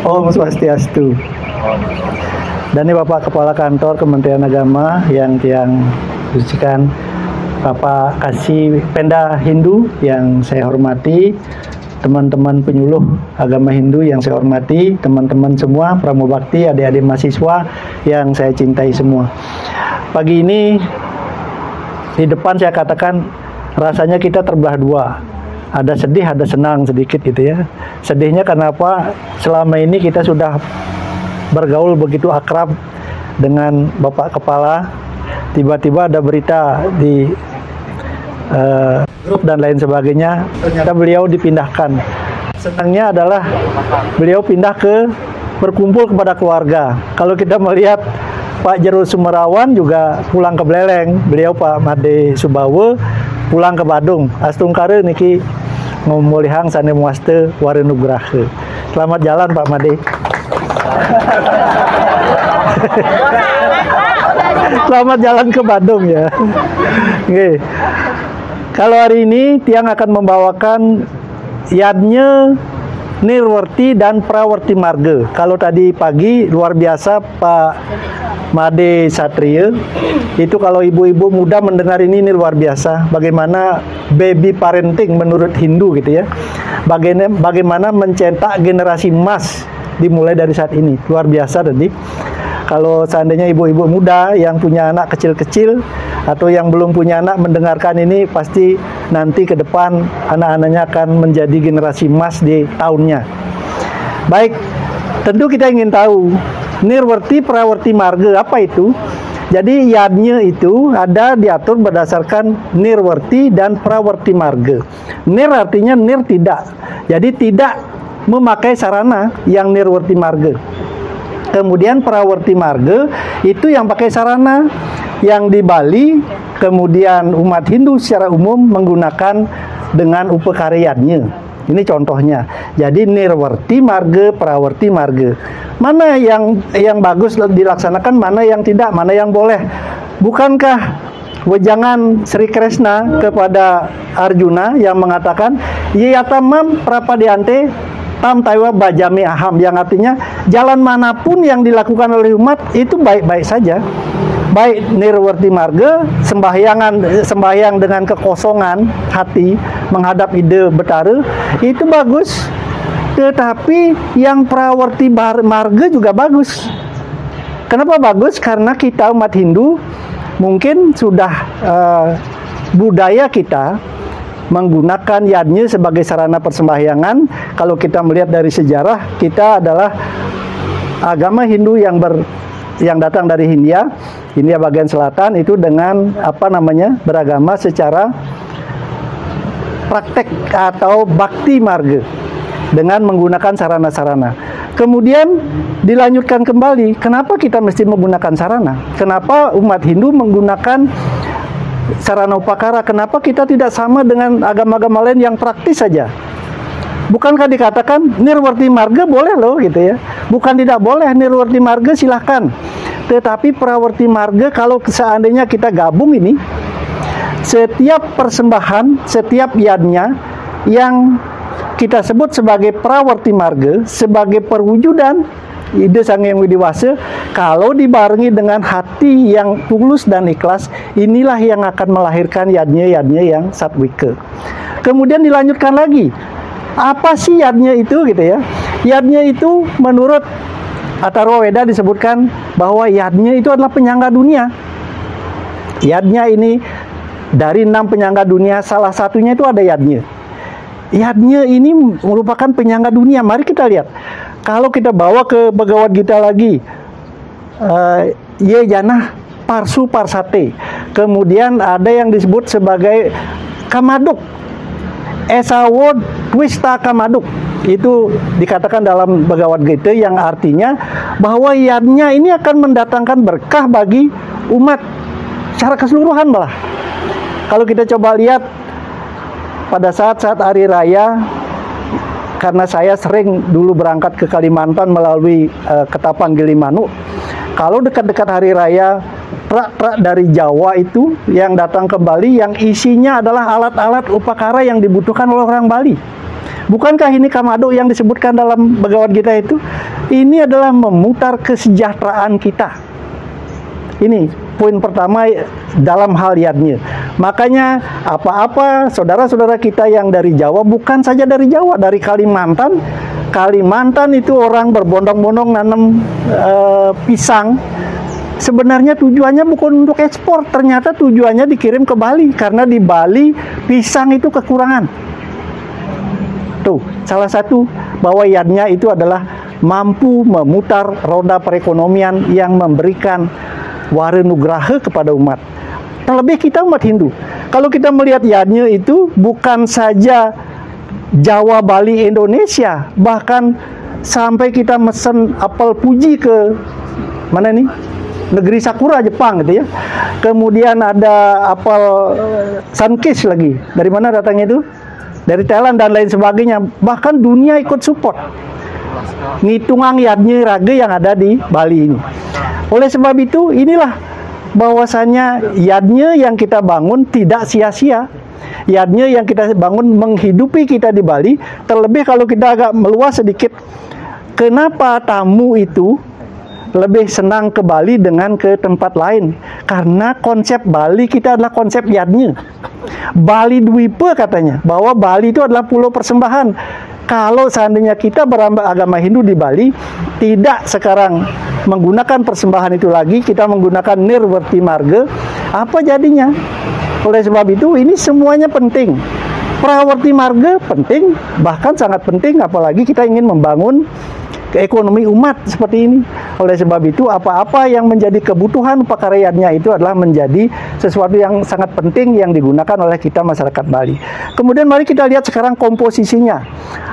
Om Swastiastu. Dan ini Bapak Kepala Kantor Kementerian Agama yang khususkan Bapak Kasih Penda Hindu yang saya hormati, teman-teman penyuluh agama Hindu yang saya hormati, teman-teman semua pramubakti, adik-adik mahasiswa yang saya cintai semua. Pagi ini di depan saya katakan rasanya kita terbelah dua. Ada sedih, ada senang sedikit gitu ya. Sedihnya kenapa? Selama ini kita sudah bergaul begitu akrab dengan Bapak Kepala. Tiba-tiba ada berita di grup dan lain sebagainya. Ternyata beliau dipindahkan. Senangnya adalah beliau pindah ke berkumpul kepada keluarga. Kalau kita melihat Pak Jero Sumerawan juga pulang ke Beleleng. Beliau Pak Made Subawa pulang ke Badung. Astungkare niki ngomolihang sane muaste warenugraha. Selamat jalan Pak Made. Selamat jalan ke Badung ya. Oke. Kalau hari ini Tiang akan membawakan yadnya Nirwarti dan Prawarti Marga. Kalau tadi pagi luar biasa Pak Made Satria, itu kalau ibu-ibu muda mendengar ini luar biasa. Bagaimana baby parenting menurut Hindu gitu ya. Bagaimana mencetak generasi emas dimulai dari saat ini. Luar biasa tadi. Kalau seandainya ibu-ibu muda yang punya anak kecil-kecil atau yang belum punya anak mendengarkan ini, pasti nanti ke depan anak-anaknya akan menjadi generasi emas di tahunnya. Baik, tentu kita ingin tahu Nirwarti Prawarti Marga apa itu? Jadi yadnya itu ada diatur berdasarkan Nirwarti dan Prawarti Marga. Nir artinya nir tidak. Jadi tidak memakai sarana yang Nirwarti Marga. Kemudian Prawarti Marga itu yang pakai sarana. Yang di Bali, kemudian umat Hindu secara umum menggunakan dengan upakaryanya. Ini contohnya. Jadi Nirwarti Marga, Prawarti Marga. Mana yang bagus dilaksanakan, mana yang tidak, mana yang boleh. Bukankah wejangan Sri Krishna kepada Arjuna yang mengatakan Yatamam Prapadyante Tam Taiwa Bajami Aham, yang artinya jalan manapun yang dilakukan oleh umat itu baik-baik saja. Baik Nirwarti Marga, sembahyang dengan kekosongan hati menghadap ide Betara, itu bagus. Tetapi yang Prawarti Marga juga bagus. Kenapa bagus? Karena kita umat Hindu mungkin sudah budaya kita menggunakan yadnya sebagai sarana persembahyangan. Kalau kita melihat dari sejarah, kita adalah agama Hindu yang datang dari Hindia bagian selatan, itu dengan beragama secara praktek atau bakti marga dengan menggunakan sarana-sarana. Kemudian dilanjutkan kembali, kenapa kita mesti menggunakan sarana? Kenapa umat Hindu menggunakan sarana upakara? Kenapa kita tidak sama dengan agama-agama lain yang praktis saja? Bukankah dikatakan Nirwarti Marga boleh loh gitu ya? Bukan tidak boleh Nirwarti Marga, silahkan. Tetapi Prawarti Marga kalau seandainya kita gabung ini, setiap persembahan, setiap yadnya yang kita sebut sebagai Prawarti Marga, sebagai perwujudan ide Sang Hyang Widiwasa, kalau dibarengi dengan hati yang tulus dan ikhlas, inilah yang akan melahirkan yadnya yang satwika. Kemudian dilanjutkan lagi, apa sih yadnya itu gitu ya? Yadnya itu menurut Atharva Weda disebutkan bahwa yadnya itu adalah penyangga dunia. Yadnya ini dari 6 penyangga dunia, salah satunya itu ada yadnya. Yadnya ini merupakan penyangga dunia. Mari kita lihat. Kalau kita bawa ke Bhagavad Gita lagi, Ye Janah Parsu Parsate. Kemudian ada yang disebut sebagai Kamaduk. Esawo Twista Kamaduk. Itu dikatakan dalam Bhagavad Gita yang artinya bahwa yadnya ini akan mendatangkan berkah bagi umat secara keseluruhan malah. Kalau kita coba lihat pada saat-saat hari raya, karena saya sering dulu berangkat ke Kalimantan melalui Ketapang Gilimanuk. Kalau dekat-dekat hari raya, truk-truk dari Jawa itu yang datang ke Bali, yang isinya adalah alat-alat upakara yang dibutuhkan oleh orang Bali. Bukankah ini Kamado yang disebutkan dalam Bhagavad Gita itu? Ini adalah memutar kesejahteraan kita. Ini poin pertama dalam hal yadnya. Makanya apa-apa saudara-saudara kita yang dari Jawa, bukan saja dari Jawa, dari Kalimantan. Kalimantan itu orang berbondong-bondong nanam pisang. Sebenarnya tujuannya bukan untuk ekspor, ternyata tujuannya dikirim ke Bali, karena di Bali pisang itu kekurangan. Tuh, salah satu bahwa yadnya itu adalah mampu memutar roda perekonomian yang memberikan warenugraha kepada umat. Terlebih kita umat Hindu. Kalau kita melihat yadnya itu bukan saja Jawa, Bali, Indonesia, bahkan sampai kita mesen apel puji ke mana nih? Negeri Sakura, Jepang gitu ya. Kemudian ada apel Sunkist lagi. Dari mana datangnya itu? Dari Thailand dan lain sebagainya. Bahkan dunia ikut support. Ngitungang yadnya raga yang ada di Bali ini. Oleh sebab itu, inilah bahwasanya yadnya yang kita bangun tidak sia-sia. Yadnya yang kita bangun menghidupi kita di Bali. Terlebih kalau kita agak meluas sedikit, kenapa tamu itu lebih senang ke Bali dengan ke tempat lain? Karena konsep Bali kita adalah konsep yadnya. Bali Dwipa katanya, bahwa Bali itu adalah pulau persembahan. Kalau seandainya kita beragama Hindu di Bali, tidak sekarang menggunakan persembahan itu lagi, kita menggunakan Nirwarti Marga, apa jadinya? Oleh sebab itu, ini semuanya penting. Prawarti Marga penting, bahkan sangat penting, apalagi kita ingin membangun ekonomi umat seperti ini. Oleh sebab itu, apa-apa yang menjadi kebutuhan pakaryanya itu adalah menjadi sesuatu yang sangat penting yang digunakan oleh kita masyarakat Bali. Kemudian mari kita lihat sekarang komposisinya.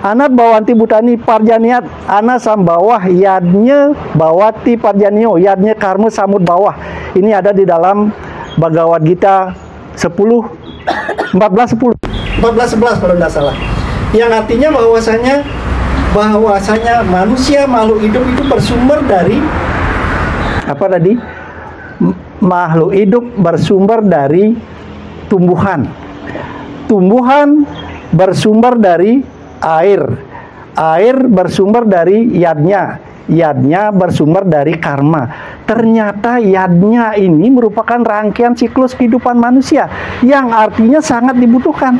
Anat Bawanti Butani Parjaniat Ana Sambawah Yadnya Bawati Parjanio Yadnya Karma Samud Bawah. Ini ada di dalam Bhagavad Gita 14:11 kalau tidak salah. Yang artinya bahwasanya manusia, makhluk hidup itu bersumber dari apa tadi? Makhluk hidup bersumber dari tumbuhan. Tumbuhan bersumber dari air. Air bersumber dari yadnya. Yadnya bersumber dari karma. Ternyata yadnya ini merupakan rangkaian siklus kehidupan manusia yang artinya sangat dibutuhkan.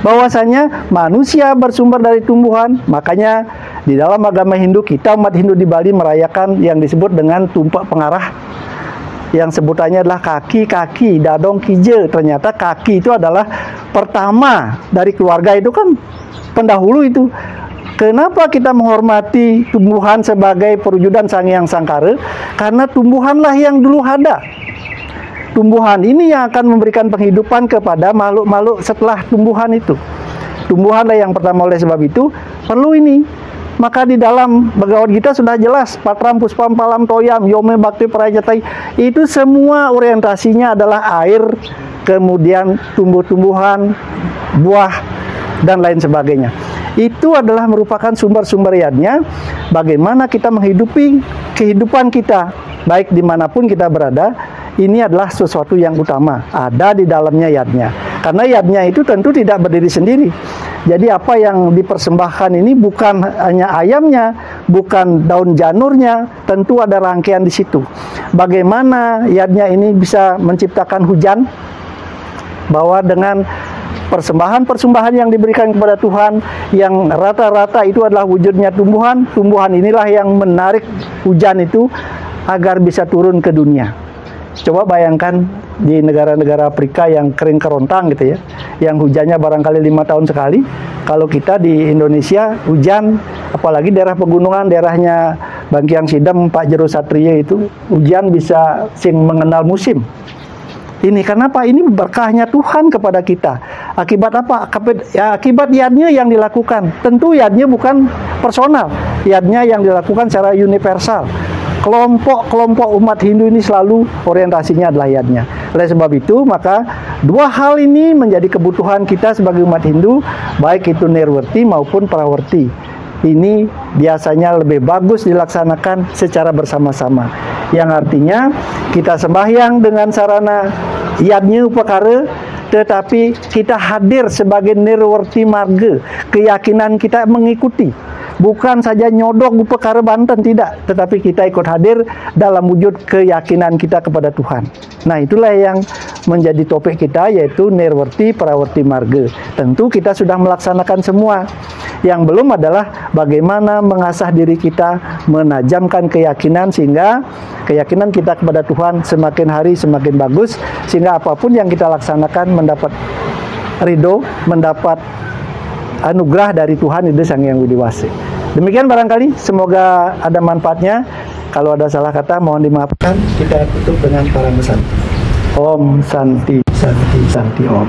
Bahwasanya manusia bersumber dari tumbuhan, makanya di dalam agama Hindu, kita umat Hindu di Bali merayakan yang disebut dengan tumpak pengarah, yang sebutannya adalah kaki-kaki, dadong kije. Ternyata kaki itu adalah pertama dari keluarga, itu kan pendahulu itu. Kenapa kita menghormati tumbuhan sebagai perwujudan Sang Hyang Sangkara? Karena tumbuhanlah yang dulu ada. Tumbuhan ini yang akan memberikan penghidupan kepada makhluk-makhluk setelah tumbuhan itu. Tumbuhanlah yang pertama. Oleh sebab itu, perlu ini. Maka di dalam Bhagavad Gita sudah jelas, Patram Puspam Palam Toyam, Yome Bhakti Prajatai, itu semua orientasinya adalah air, kemudian tumbuh-tumbuhan, buah, dan lain sebagainya. Itu adalah merupakan sumber-sumber yadnya, bagaimana kita menghidupi kehidupan kita, baik dimanapun kita berada. Ini adalah sesuatu yang utama, ada di dalamnya yadnya. Karena yadnya itu tentu tidak berdiri sendiri. Jadi apa yang dipersembahkan ini bukan hanya ayamnya, bukan daun janurnya, tentu ada rangkaian di situ. Bagaimana yadnya ini bisa menciptakan hujan? Bahwa dengan persembahan-persembahan yang diberikan kepada Tuhan, yang rata-rata itu adalah wujudnya tumbuhan. Tumbuhan inilah yang menarik hujan itu agar bisa turun ke dunia. Coba bayangkan di negara-negara Afrika yang kering kerontang gitu ya, yang hujannya barangkali 5 tahun sekali. Kalau kita di Indonesia hujan, apalagi daerah pegunungan, daerahnya Bangkiang Sidem, Pak Jero Satria itu, hujan bisa sing mengenal musim. Ini kenapa? Ini berkahnya Tuhan kepada kita. Akibat apa? Akibat yadnya yang dilakukan. Tentu yadnya bukan personal, yadnya yang dilakukan secara universal. Kelompok-kelompok umat Hindu ini selalu orientasinya adalah yadnya. Oleh sebab itu, maka dua hal ini menjadi kebutuhan kita sebagai umat Hindu, baik itu Nirwarti maupun Prawarti. Ini biasanya lebih bagus dilaksanakan secara bersama-sama. Yang artinya kita sembahyang dengan sarana yadnya upakara, tetapi kita hadir sebagai Nirwarti Marga. Keyakinan kita mengikuti. bukan saja nyodok perkara Banten, tidak, tetapi kita ikut hadir dalam wujud keyakinan kita kepada Tuhan. Nah, itulah yang menjadi topik kita, yaitu Nirwarti Prawarti Marga. Tentu kita sudah melaksanakan semua. Yang belum adalah bagaimana mengasah diri kita, menajamkan keyakinan, sehingga keyakinan kita kepada Tuhan semakin hari semakin bagus, sehingga apapun yang kita laksanakan mendapat ridho, mendapat anugerah dari Tuhan Ida Sang Hyang Widi Wase. Demikian barangkali, semoga ada manfaatnya. Kalau ada salah kata mohon dimaafkan. Kita tutup dengan para pesan. Om Santi Santi Santi Om.